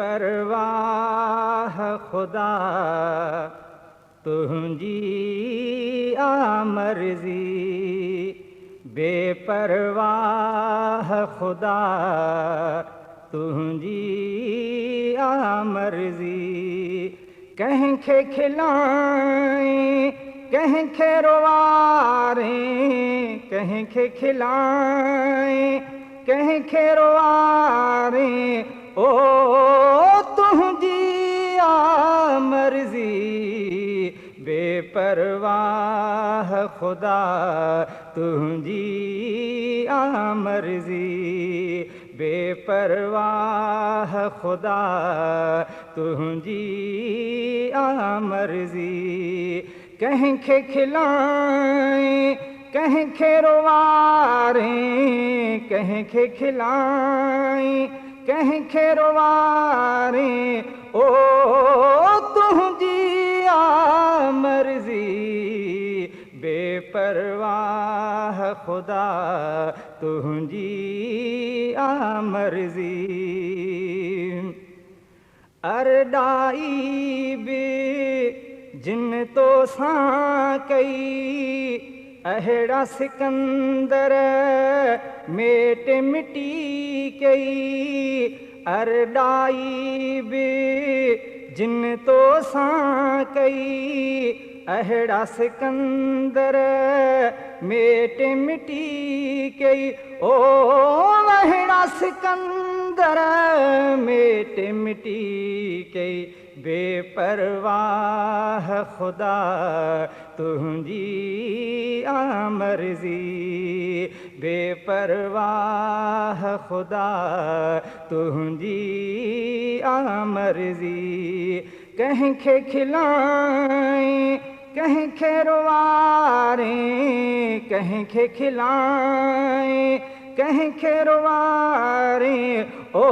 बेपरवाह खुदा तुझी आमर्जी, बेपरवाह खुदा तुझी आमर्जी। कहीं खे खिलाएं कहीं खे रोवारें, कहीं खे खिलाएं कहीं खे रोवारें, ओ तुझी आमर्जी, बेपरवाह खुदा तुझी आमर्जी, बेपरवाह खुदा तुझी आमर्जी। कहीं खे खिलाएं कहीं खे रोवारें, कहीं खे खिलाएं कहीं खे रोवारें, ओ तुझी आमर्जी, बेपरवाह खुदा तुझी आमर्जी। अरडाई बे जिन तो सां कई, अहिड़ा सिकंदर मेट मिटी कई। अरडाई बि जिन तो सां कई, अहिड़ा सिकंदर मेट मिटी कई। ओ अहिड़ा सिकंदर मेट मिटी कई, बेपरवाह खुदा तुझी आमर्जी, बेपरवाह खुदा तुझी आमर्जी। कहीं खे खिलाएं कहीं खे रोवारें, कहीं खे खिलाएं कहीं खे रोवारें, ओ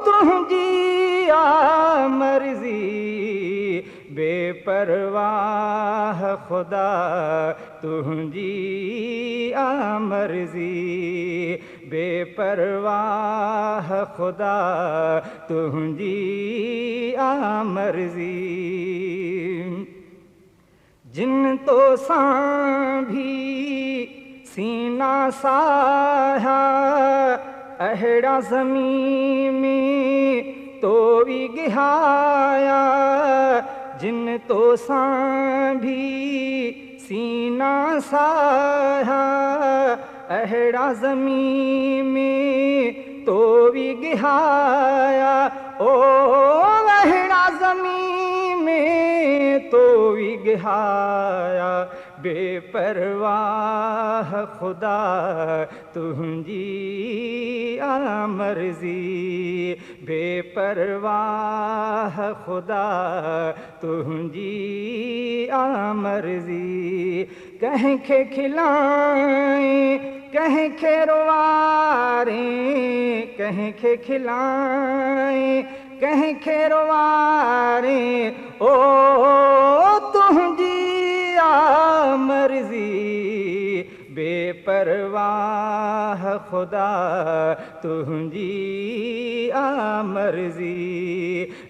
तुझी आमर्जी, बेपरवाह खुदा तुझी आमर्जी, बेपरवाह खुदा तुझी आमर्जी। जिन तो सां भी सीना साया, अहिड़ा ज़मीन में तो भी गिहाया। जिन तो सां भी सीना साया, अहिड़ा ज़मीन में तो भी गिहाया। ओ अहिड़ा ज़मीन में तो भी गिहाया, बेपरवाह खुदा तुझी आमर्जी, बेपरवाह खुदा तुझी आमर्जी। कहीं खे खिलाएं कहीं खे रोवारें, कहीं खे खिलाएं कहीं खे रोवारें, ओ तुझी आमर्जी, बेपरवाह खुदा तुझी आमर्जी,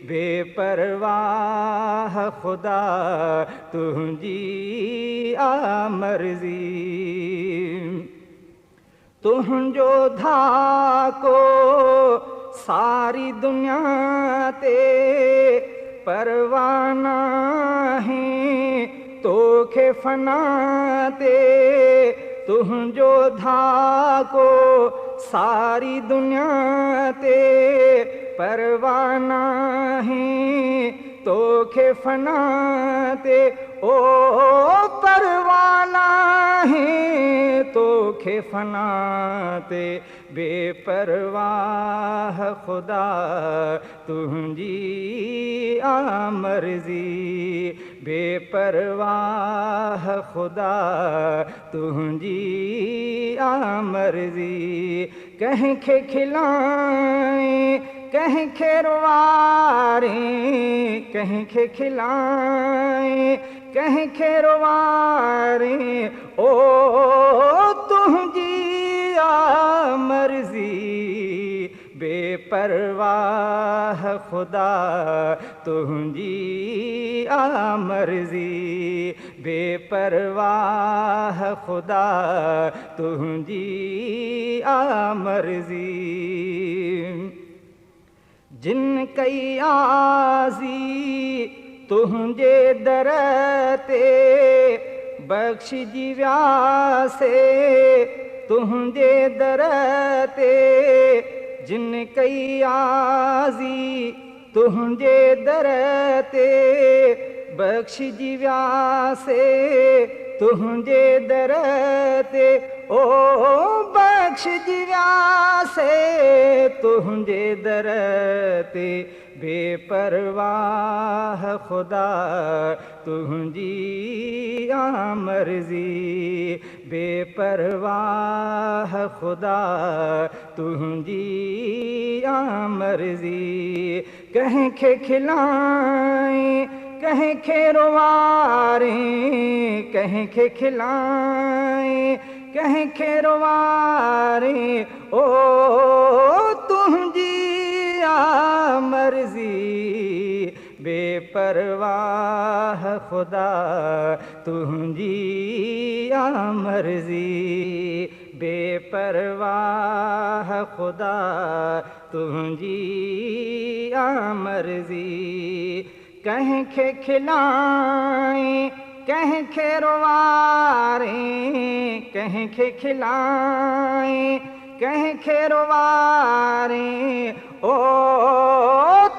बेपरवाह खुदा तुझी आमर्जी। तुझो धाको सारी दुनिया ते परवाना है, तोखे फना ते तुझो धाको सारी दुनिया ते परवाना है, तोखे फना ते ओ परवाना है, तोखे फना ते बेपरवाह खुदा तुझी आमर्जी, बेपरवाह खुदा तुझी आमर्जी। कहीं खे खिलाएं कहीं खे रोवारें, कहीं खे खिलाएं कहीं खे रोवारें, ओ तुझी आमर्जी, बेपरवाह खुदा तुंहिंजी आ मर्ज़ी, बेपरवाह खुदा तुंहिंजी आ मर्ज़ी। जिन कई आज़ी तुंहिंजे दर ते बख़्शिजी वियासे, तुंहिंजे दर ते जिन कई आज़ी तुंहिंजे दर ते बख़्शिजी वियासे, तुंहिंजे दर ते ओ बख़्शिजी वियासे, तुंहिंजे दर ते बेपरवाह खुदा तुंहिंजी आ मर्ज़ी, बेपरवाह खुदा तुंहिंजी आ मर्ज़ी। कंहिंखे खिलाए कंहिंखे रोवारे, कंहिंखे खिलाए कंहिंखे रोवारे, ओ तुंहिंजी आ मर्ज़ी, बेपरवाह खुदा तुंहिंजी आ मर्ज़ी, बेपरवाह खुदा तुंहिंजी आ मर्ज़ी। कंहिंखे खिलाए कंहिंखे रोवारे, कंहिंखे खिलाए कंहिंखे रोवारे, ओ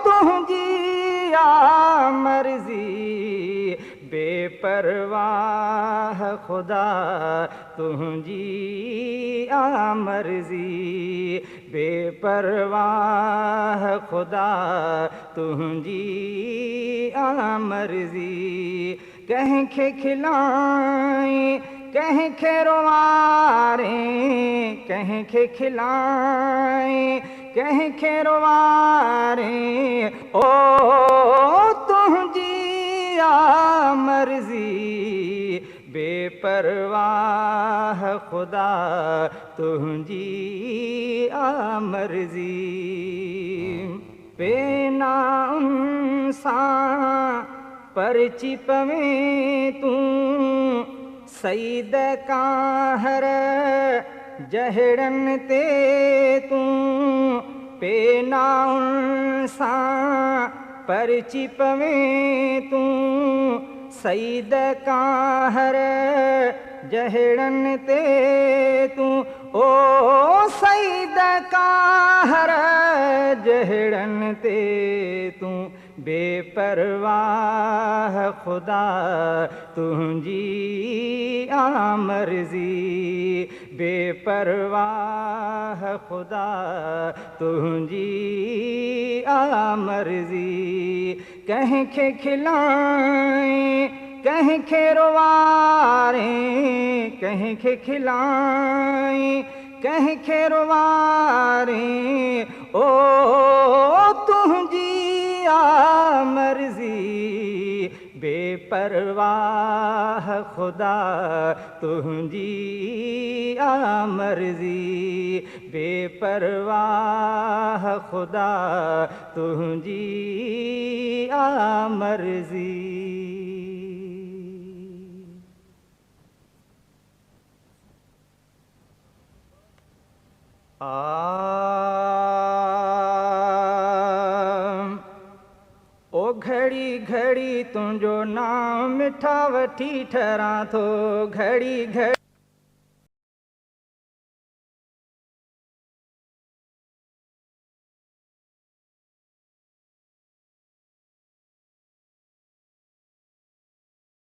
तुंहिंजी आ मर्ज़ी, बेपरवाह खुदा तुंहिंजी आ मर्ज़ी, बेपरवाह खुदा तुंहिंजी आ मर्ज़ी। कंहिंखे खिलाए कंहिंखे रोवारे, कंहिंखे खिलाए कंहिंखे रोवारे, ओ तुंहिंजी आ मर्ज़ी, बेपरवाह खुदा तुंहिंजी आ मर्ज़ी। बेनाउन सां परची पवें तूं सईद काहर जहड़न ते तूं, बेनाउन सां परची पवें तूं सईद काहर जहड़न ते तूं, ओ सईद काहर जहड़न ते तूं, बेपरवाह खुदा तुंहिंजी आ मर्ज़ी, बेपरवाह खुदा तुंहिंजी आ मर्ज़ी। कंहिंखे खिलाए कंहिंखे रोवारे, कंहिंखे खिलाए कंहिंखे रोवारे, ओ तुंहिंजी आ मर्ज़ी, बेपरवाह खुदा तुंहिंजी आ मर्ज़ी, बेपरवाह खुदा तुंहिंजी आ मर्ज़ी। ओ घड़ी घड़ी तुंहिंजो नाम मिठा वठी ठहरां थो, घड़ी घड़ी